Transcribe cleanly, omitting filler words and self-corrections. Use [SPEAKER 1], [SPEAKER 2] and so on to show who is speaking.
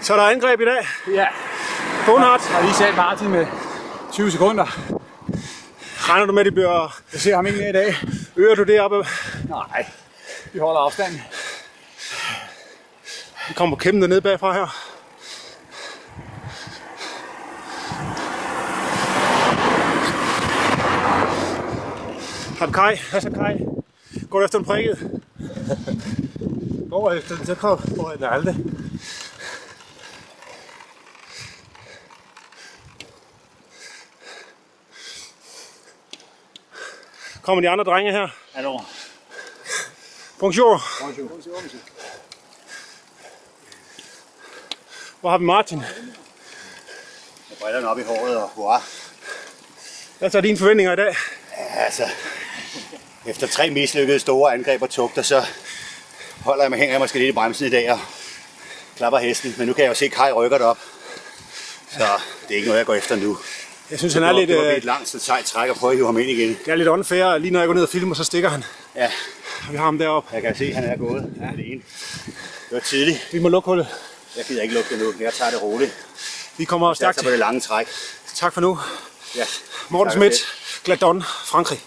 [SPEAKER 1] Så er der angreb i dag.
[SPEAKER 2] Ja.
[SPEAKER 1] Bonhardt.
[SPEAKER 2] Jeg har lige sat Martin med 20 sekunder.
[SPEAKER 1] Regner du med, at det bliver...
[SPEAKER 2] Jeg ser ham ikke mere i dag.
[SPEAKER 1] Øger du det oppe?
[SPEAKER 2] Nej, vi holder afstand.
[SPEAKER 1] Vi kommer kæmpende ned bagfra her. Har du Kai? Hvad så Kai? Går du efter den prikket? Går efter den, så får jeg den aldrig. Kommer de andre drenge her?
[SPEAKER 2] Hallo.
[SPEAKER 1] Bonjour. Hvor har vi Martin?
[SPEAKER 3] Jeg brænder den op i håret og hurra.
[SPEAKER 1] Hvad er dine forventninger i dag?
[SPEAKER 3] Ja, altså, efter 3 mislykkede store angreb og tugter, så holder jeg mig, hænger jeg måske lidt i bremsen i dag og klapper hesten. Men nu kan jeg jo se, at Kai rykker det op. Så det er ikke noget, jeg går efter nu.
[SPEAKER 1] Jeg synes, han er lidt...
[SPEAKER 3] Det var et langt sejt træk og prøve at hive ham ind igen.
[SPEAKER 1] Det er lidt unfair, lige når jeg går ned og filmer, så stikker han.
[SPEAKER 3] Ja.
[SPEAKER 1] Vi har ham deroppe.
[SPEAKER 3] Jeg kan se, at han er gået. Ja. Det var tidligt.
[SPEAKER 1] Vi må lukke hullet.
[SPEAKER 3] Jeg gider ikke lukke det nu. Jeg tager det roligt.
[SPEAKER 1] Vi kommer stærkt
[SPEAKER 3] til. På det lange træk.
[SPEAKER 1] Tak for nu.
[SPEAKER 3] Ja.
[SPEAKER 1] Morten Schmidt, Gladon, Frankrig.